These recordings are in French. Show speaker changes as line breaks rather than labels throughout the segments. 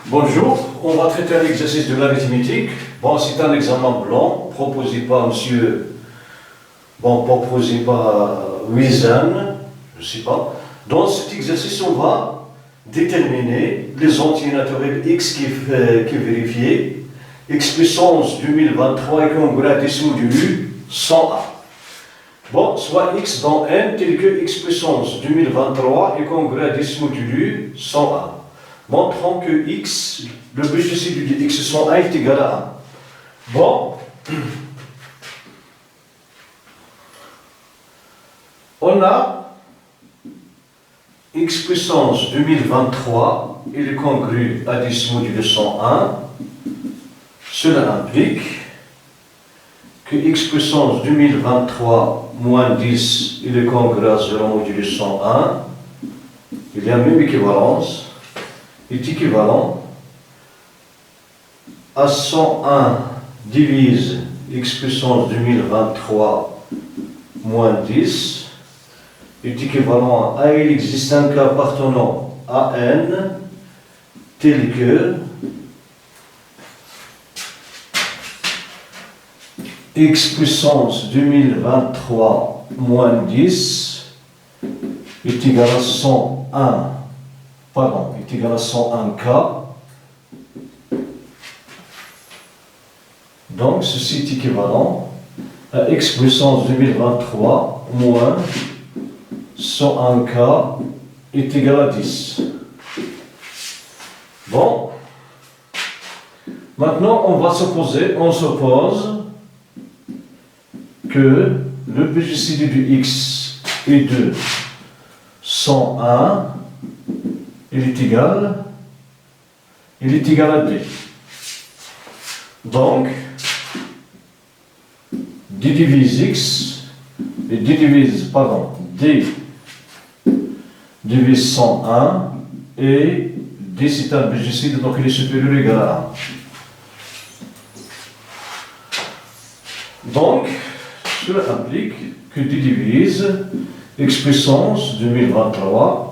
Bonjour, on va traiter un exercice de l'arithmétique. Bon, c'est un examen blanc proposé par monsieur, proposé par Wizan, je ne sais pas. Dans cet exercice, on va déterminer les entiers naturels x qui est vérifié, x puissance 2023 est congrue à 10 modulu 101. Bon, soit x dans n tel que x puissance 2023 est congrue à 10 modulu 101. Montrons que x, le but ici du x 101 est égal à 1. Bon, on a x puissance 2023, il est congru à 10 module 101. Cela implique que x puissance 2023 moins 10, il est congru à 0 module 101. Il y a même équivalence. Est équivalent à 101 divise x puissance 2023 moins 10 est équivalent à il existe un cas appartenant à n tel que x puissance 2023 moins 10 est égal à 101 est égal à 101K. Donc, ceci est équivalent à x puissance 2023 moins 101K est égal à 10. Bon. Maintenant, on suppose que le BGCD du x est de 101. Il est égal à D. Donc, D divise X, et D divise 101, et D c'est un BGCD, donc il est supérieur ou égal à 1. Donc, cela implique que D divise X puissance 2023,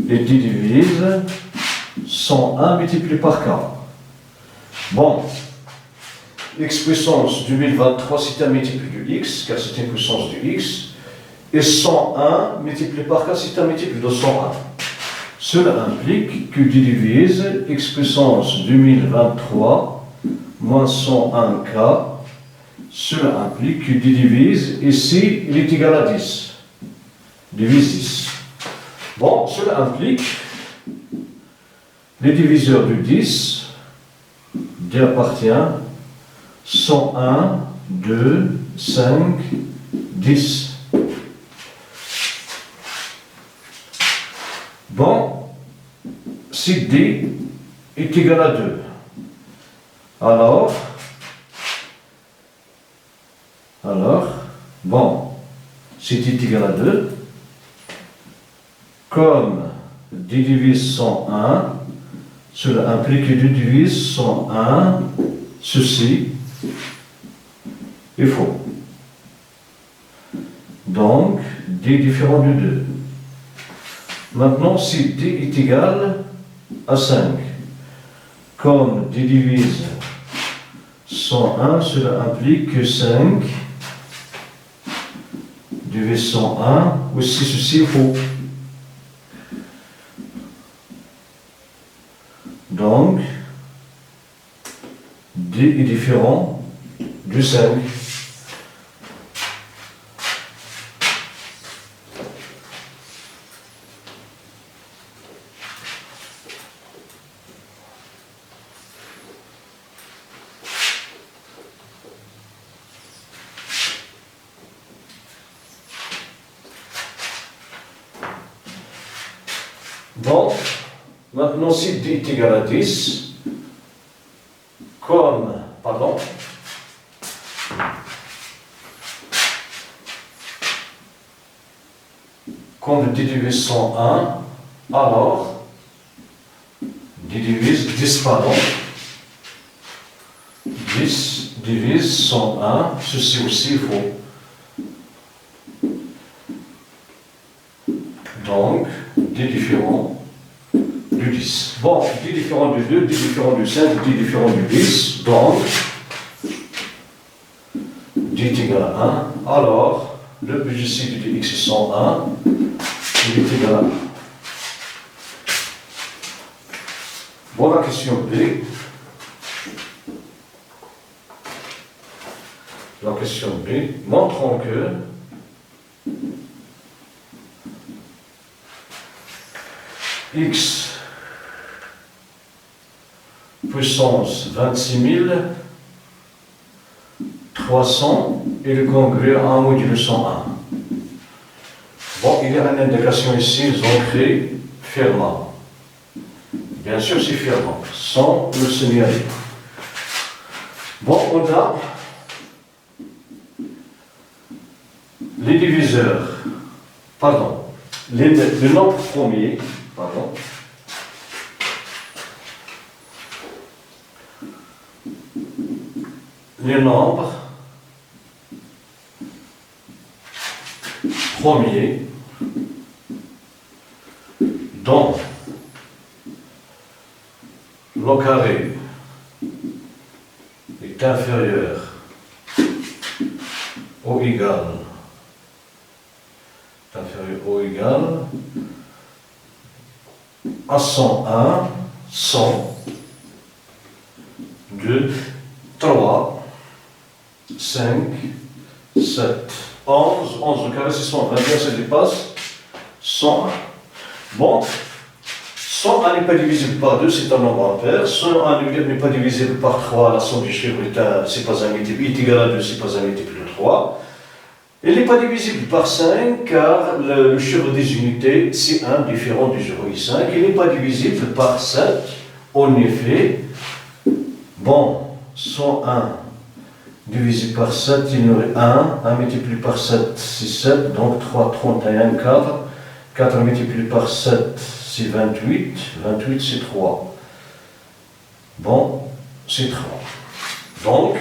et D divise 101 multiplié par K. Bon, x puissance 2023 c'est un multiple de x, car c'est une puissance de x, et 101 multiplié par K c'est un multiple de 101. Cela implique que D divise x puissance 2023 moins 101K, cela implique que D divise, ici il est égal à 10, divise 10. Bon, cela implique les diviseurs de 10, D appartient 101, 2, 5, 10. Bon, si D est égal à 2, alors, bon, si D est égal à 2, comme D divise 101, cela implique que D divise 101, ceci est faux. Donc, D est différent de 2. Maintenant, si D est égal à 5, comme D divise 101, cela implique que 5 divise 101, aussi ceci est faux. Donc, D est différent du 5. Bon, maintenant si D est égal à 10, comme D divise 101, alors D divise 10, 10 divise 101, ceci aussi est faux. Donc, D différent du 10. Bon, D différent du 2, 10 différent du 5, 10 différent du 10. Donc, 10 est égal à 1. Alors, le budget de x est 101. Il est égal à 1. Bon, la question B. La question B. Montrons que x puissance 26 300 est le congru à 1 modulo 101. Bon, il y a une indication ici, ils ont créé Fermat. Bien sûr, c'est Fermat, sans le signaler. Bon, on a les diviseurs, pardon, le nombre premier, pardon, les nombres premiers dont le carré est inférieur ou égal à 101, 100, 2, 3, 5, 7, 11, 11 au carré c'est 121, ça dépasse 101. Bon, 101 n'est pas divisible par 2, c'est un nombre impair. 101 n'est pas divisible par 3, la somme du chiffre c'est pas un multiple, est égal à 2, c'est pas un multiple de 3. Il n'est pas divisible par 5 car le chiffre des unités c'est 1 différent du 0 et 5. Il n'est pas divisible par 7. En effet, bon, 101 divisé par 7, il y aurait 1 multiplié par 7 c'est 7, donc 3, 31, 4. 4 multiplié par 7 c'est 28, 28 c'est 3. Bon, c'est 3. Donc,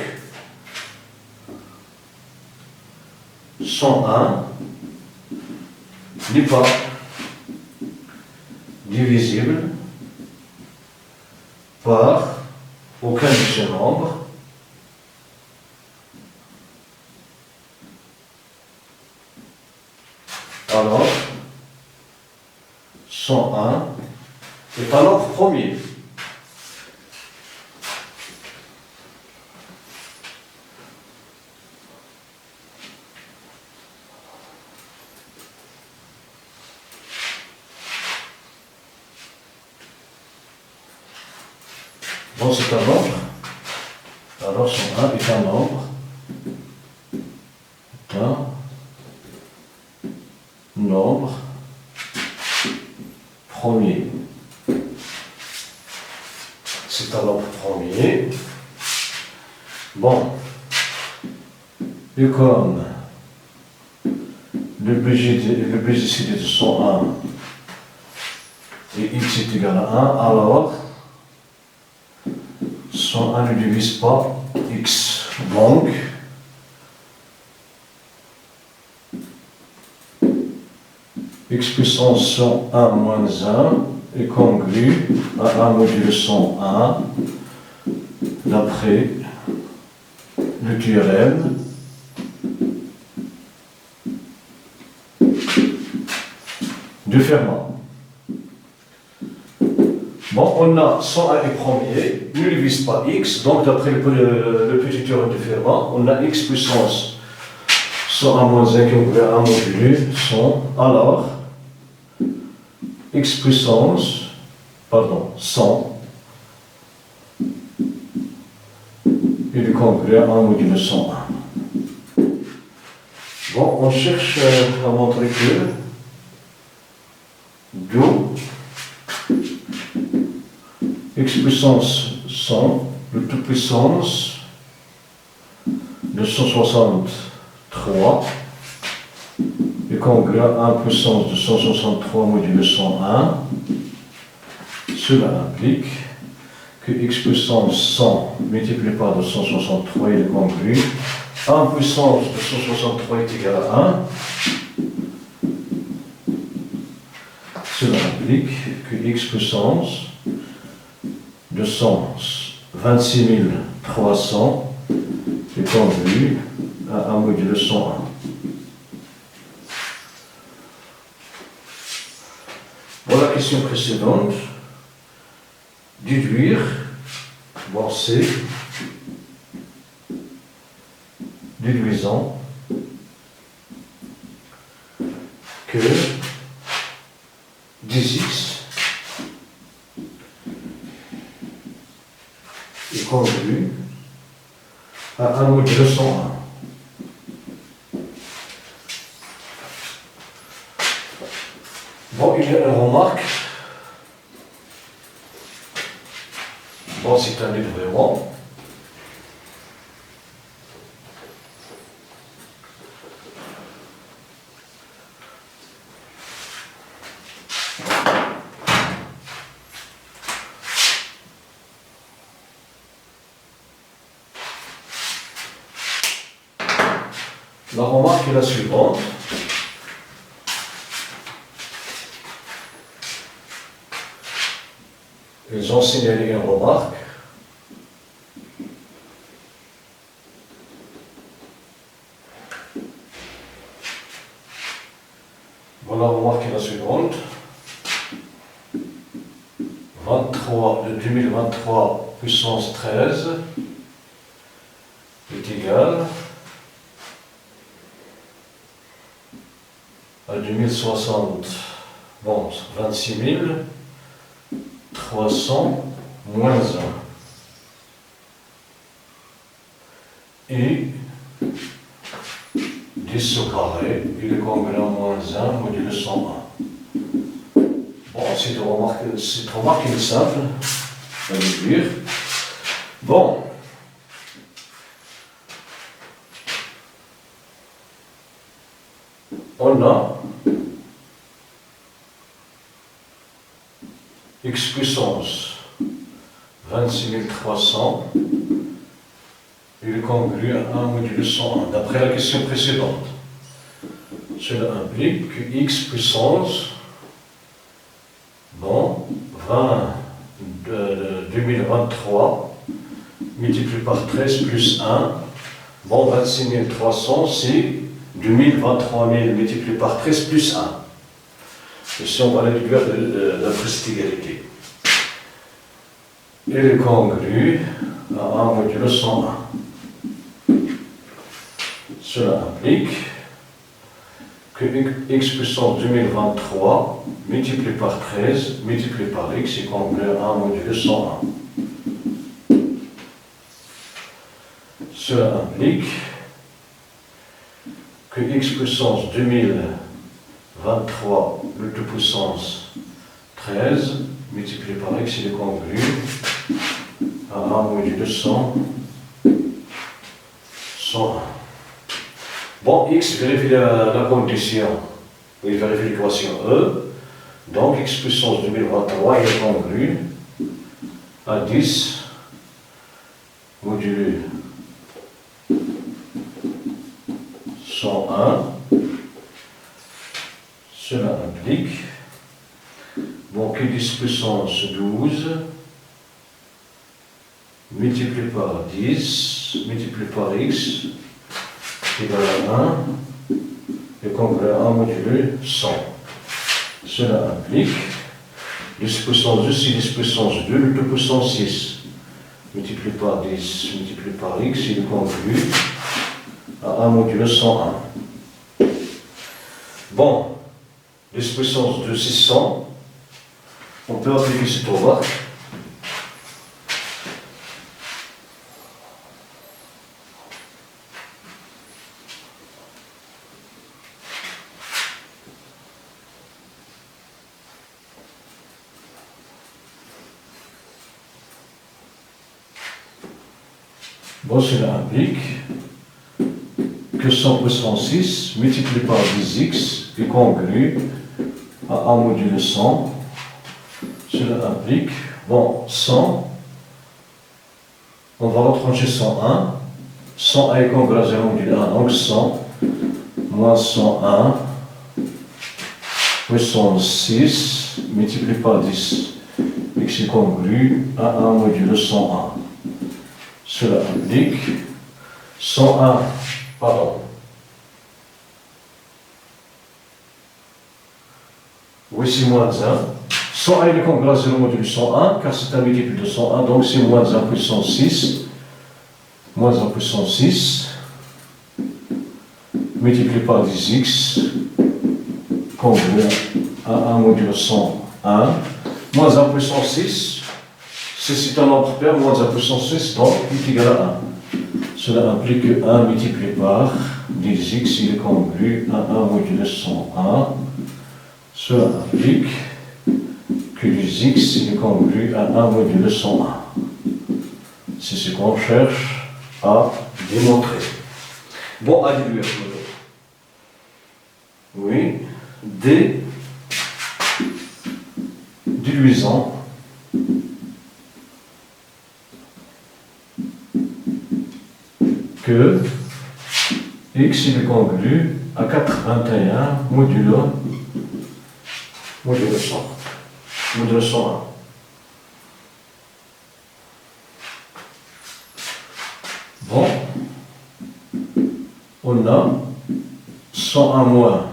101 n'est pas divisible par aucun de ces nombres alors 101 est un nombre premier. Bon, c'est un nombre. Alors 101 est un nombre. Nombre premier. C'est un nombre premier. Bon. Et comme le BGCD de 101 et x est égal à 1, alors 101 ne divise pas x. Donc, x puissance 101 moins 1 est congru à 1 modulo 101 d'après le théorème de Fermat. Bon, on a 101 est premier, ne divise pas x, donc d'après le petit théorème de Fermat, on a x puissance 101 moins 1 qui est à 1 modulo 100, alors x puissance, 100 est congru à 1 modulo 101. Bon, on cherche à montrer que d'où x puissance 100, le tout puissance de 163 est congru à 1 puissance de 163 modulo 101. Cela implique que x puissance 100 multiplié par 263 est congru. 1 puissance de 163 est égal à 1. Cela implique que x puissance sens 26 300 est congrue à 1 modulo 101. Pour la question précédente, déduire, bon c'est déduisant que 10x est congru à 1 modulo 101. Bon, il y a une remarque. Bon, c'est un livrement. La remarque est la suivante. Ils ont signalé une remarque. Bon, la remarque est la suivante. 2023 puissance 13 est égal à 2060, bon, 26 300 moins 1. Et 10 au carré, il est congru à moins 1 modulo 101. Bon, cette remarque est simple à déduire. Bon. On a x puissance 26 300, il est congru à 1 modulo 101, d'après la question précédente. Cela implique que x puissance, bon, 2023 multiplié par 13 plus 1, bon, 26 300, c'est 2023 000 multiplié par 13 plus 1. Ici, on va la déduire de la petite égalité. Il est congru à 1 modulo 101. Cela implique que x puissance 2023 multiplié par 13 multiplié par x est congru à 1 modulo 101. Cela implique que x puissance 2023 multipuissance 13 multiplié par x, il est congru à 1 modulo 101. Bon, x vérifie la condition, il vérifie l'équation E, donc x puissance 2023 est congru à 10 modulo 101. Cela implique, bon, que 10 puissance 12 multiplié par 10 multiplié par x égale à 1 et congru à 1 modulo 100. Cela implique 10 puissance 2, c'est 10 puissance 2, 2 puissance 6 multiplié par 10 multiplié par x, il est congru à 1 modulo 101. Bon, 10 puissance de 600, on peut appliquer cette remarque. Bon, cela implique que 100 puissance 6 multiplié par 10x est congru à 1 modulo 100. Cela implique, bon, 100, on va retrancher 101, 100 est congru à 0 modulo 1, donc 100 moins 101 puissance 6 multiplié par 10 x est congru à 1 modulo 101. Cela implique 101, pardon. Voici moins 1. 101 est congru à 0 modulo 101, car c'est un multiple de 101, donc c'est moins 1 puissance 6. Moins 1 puissance 6, multiplié par 10x, congru à 1 modulo 101. Moins 1 puissance 6, c'est un nombre pair, moins 1 puissance 6, donc est égal à 1. Cela implique que 1 multiplié par 10x, il est congru à 1 modulo 101. Cela implique que 10x, il est congru à 1 modulo 101. C'est ce qu'on cherche à démontrer. Bon, à déduire. Oui, déduisant que x est congru à 81 modulo 100, modulo 101. Bon, on a 101 moins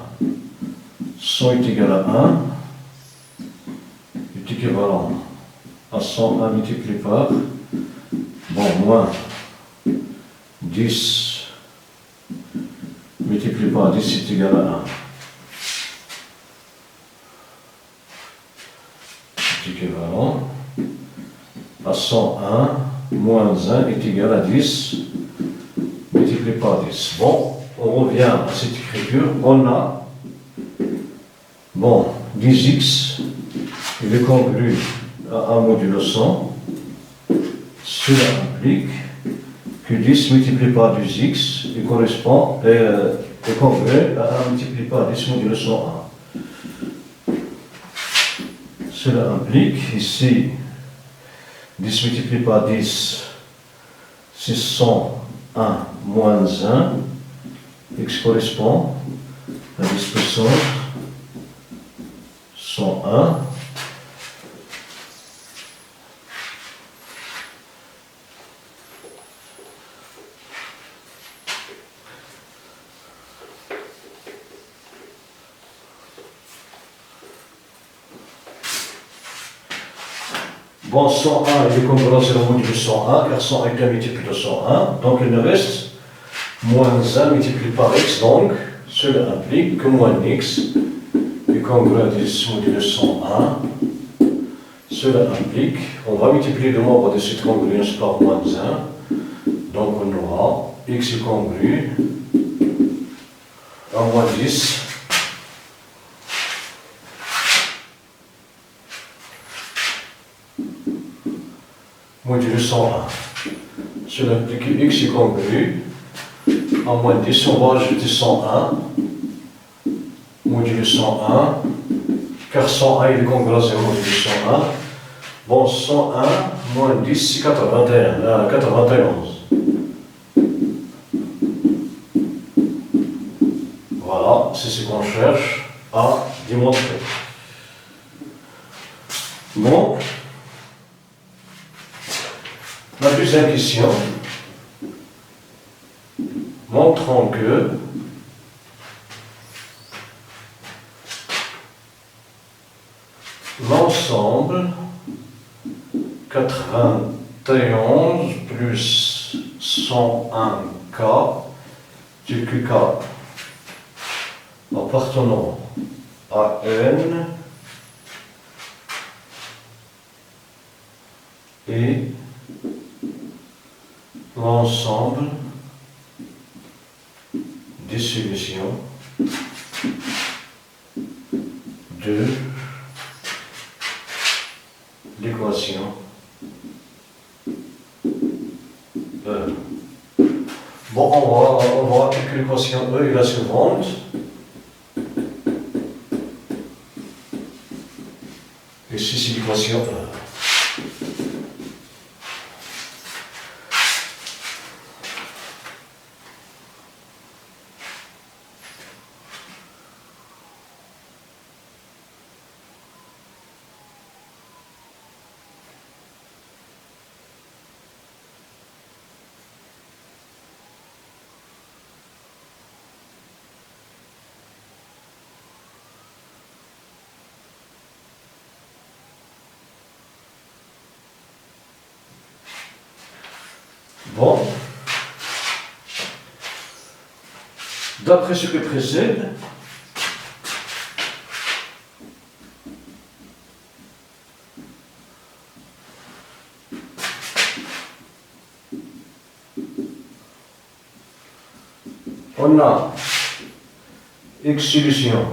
100 est égal à 1, est équivalent à 101 multiplié par, bon, moins 10 multiplié par 10 est égal à 1. C'est équivalent à 101 moins 1 est égal à 10 multiplié par 10. Bon, on revient à cette écriture. On a, bon, 10x, il est congru à 1 modulo 100. Cela implique que 10 multiplié par 10x, il correspond, est congru à 1 multiplié par 10 modulo 101. Cela implique ici 10 multiplié par 10, c'est 101 moins 1, x correspond à 10 puissance 101. Bon, 101, il est congru à 0 modulo 101, car 101 est un multiple de 101, donc il nous reste moins 1 multiplié par x, donc cela implique que moins x est congru à 10 modulo 101. Cela implique, on va multiplier le nombre de cette congruence par moins 1, donc on aura x est congru à moins 10 modulo 101. Cela implique que x est congru à moins 10. On va ajouter 101 modulo 101, car 101 il est congru à 0 modulo 101. Bon, 101 moins 10, c'est 91. Voilà, c'est ce qu'on cherche à démontrer. Bon. La deuxième question, montrons que l'ensemble 91 plus 101K du QK appartenant à N et l'ensemble des solutions de l'équation E. Bon, on va appliquer l'équation E est la suivante. Ici, c'est l'équation E. Bon. D'après ce qui précède, on a x solution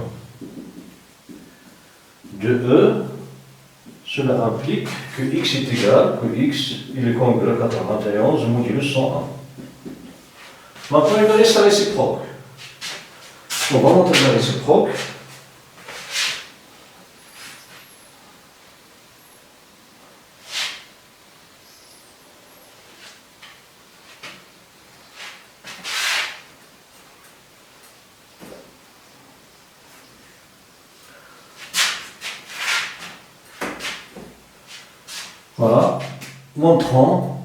de E, cela implique que x est égal, que x il est congrue à 91 modulo 101. Maintenant, il va rester la réciproque. On va montrer la réciproque. Voilà, montrant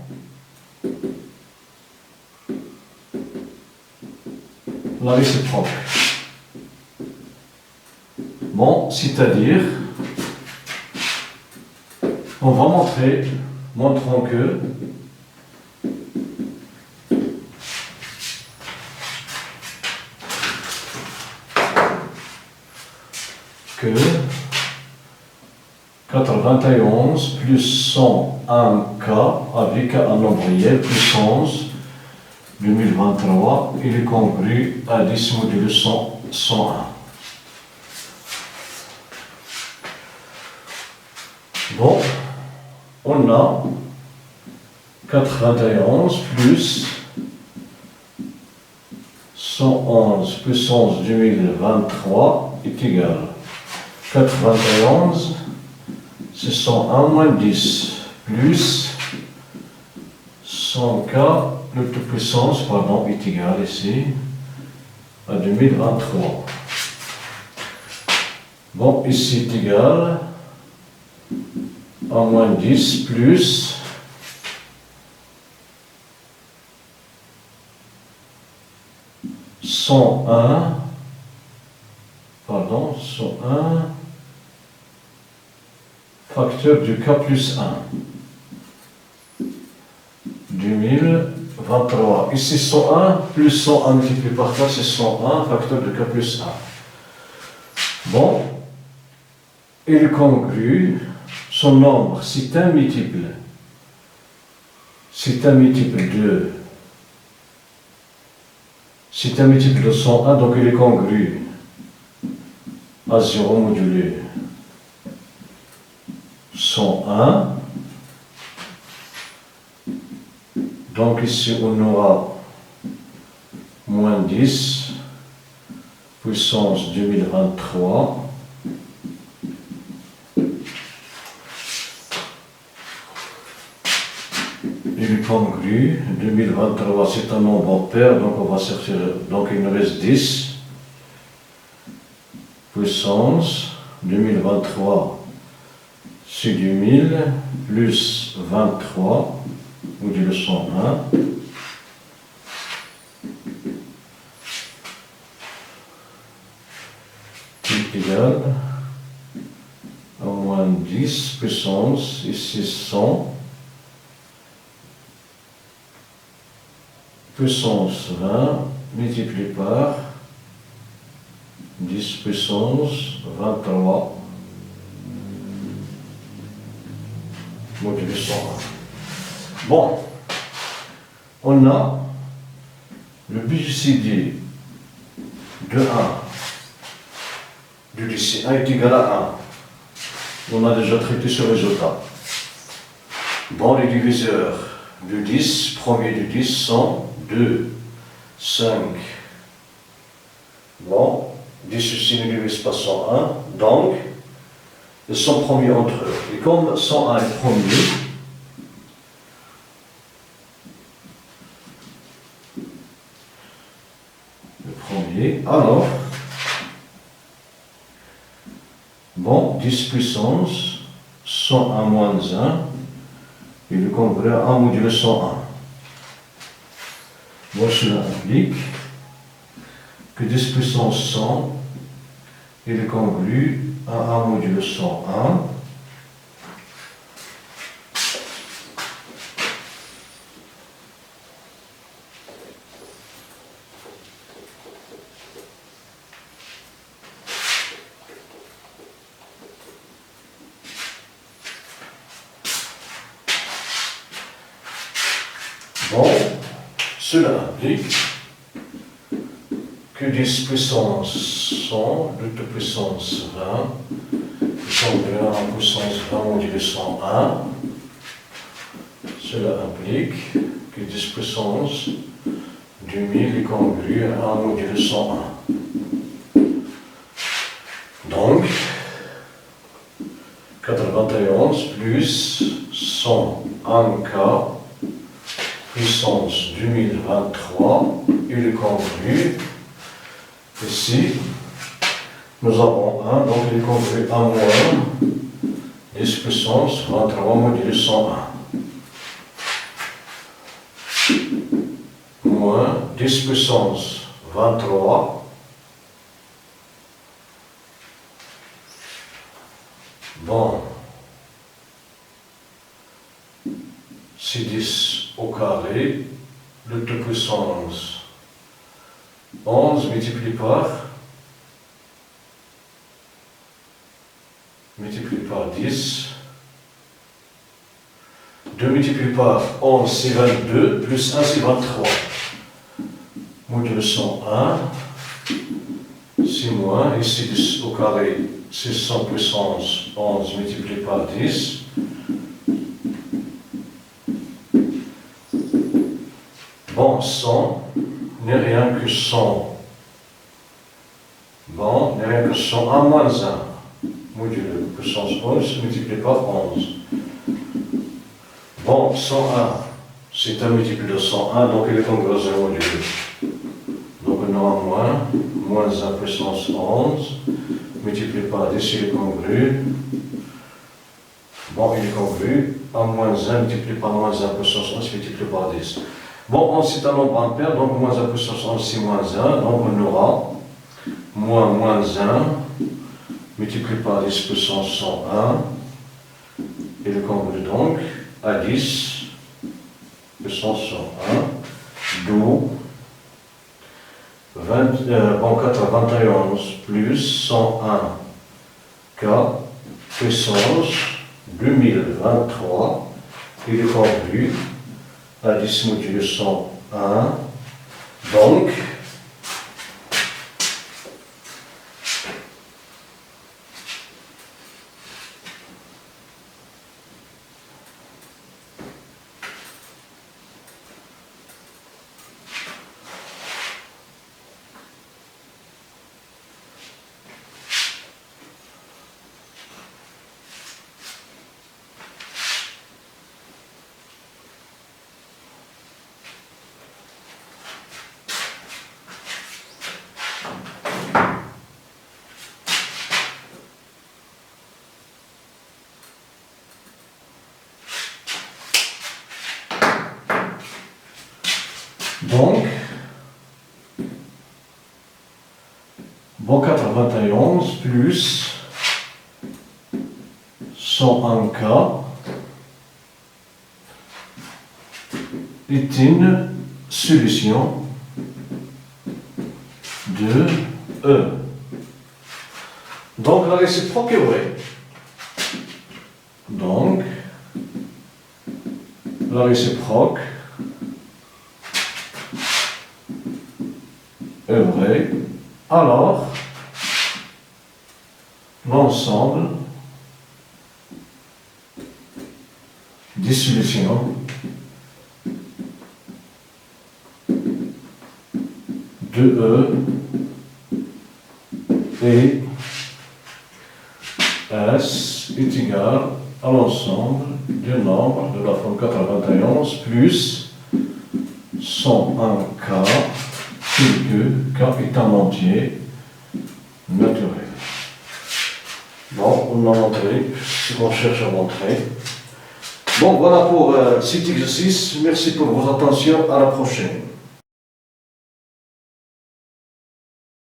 la réciproque. Bon, c'est-à-dire, on va montrer, montrons que que 91 plus 101K avec un nombre réel puissance 2023, il est congru à 10 modulo 101. Bon, on a 91 plus 111 puissance 2023 est égal. 91, c'est 101 moins 10, plus 100K, le tout puissance, pardon, est égal ici à 2023. Bon, ici est égal à moins 10 plus 101, pardon, 101 facteur du K plus 1. 2023. Ici 101 plus 101 multiplié par 4, c'est 101 facteur de K plus 1. Bon, il congrue, son nombre, c'est un multiple. C'est un multiple de. C'est un multiple de 101, donc il est congru à 0 modulé 101. Donc ici on aura moins 10 puissance 2023 il est congru 2023 c'est un nombre pair, donc on va chercher, donc il nous reste 10 puissance 2023 c'est 2000 plus 23 modulo 101 qui est égal à moins 10 puissance, ici 100 puissance 20 multiplié par 10 puissance 23 modulo 101. Bon, on a le BJCD de 1, du lycée 1 est égal à 1. On a déjà traité ce résultat. Bon, les diviseurs du 10, premier du 10 sont 2, 5. Bon, 10 ceci ne divise pas 101, donc ils sont premiers entre eux. Et comme 101 est premier, alors, bon, 10 puissance, 101 moins 1, et le congrès 1 modulo 101. Bon, cela implique que 10 puissance 100 est le congrès à 1 modulo 101. Bon, cela implique que 10 puissance 100, 2 puissance 20, puissance de 1 puissance 20 modulé 101. Cela implique que 10 puissance du 1000 est congru à 1 modulé 101. Donc, 91 plus 101K puissance 2023, il est congru. Ici, nous avons 1, donc il est congru à moins 10 puissance 23 modulé 101. Moins 10 puissance 23 bon, c'est 10 au carré, le 2 puissance 11 multiplié par 10, 2 multiplié par 11 c'est 22, plus 1 c'est 23, module 101, c'est moins, ici 10 au carré, c'est 100 puissance 11 multiplié par 10, bon, 100 n'est rien que 100, bon, n'est rien que 100 à moins 1, module puissance 11 multiplié par 11. Bon, 101, c'est un multiple de 101, donc il est congru à 0 module. Donc on aura moins 1 puissance 11, multiplié par 10, il est congru. Bon, il est congru à moins 1 multiplié par moins 1 puissance 11 multiplié par 10. Bon, 11 c'est un nombre impair, donc moins 1 puissance 11 c'est moins 1, donc on aura moins 1 multiplié par 10 puissance 101, il est congru donc à 10 puissance 101, d'où 91 plus 101 K puissance 2023, il est congru à 10 module 101, donc bon 91 plus 101K est une solution de E. Donc la réciproque est vraie. Donc la réciproque est vraie. Alors l'ensemble des solutions de E et S est égal à l'ensemble du nombre de la forme 91 plus 101K, que K est un entier naturel. Bon, on a montré ce qu'on cherche à montrer. Bon, voilà pour cet exercice. Merci pour votre attention. À la prochaine.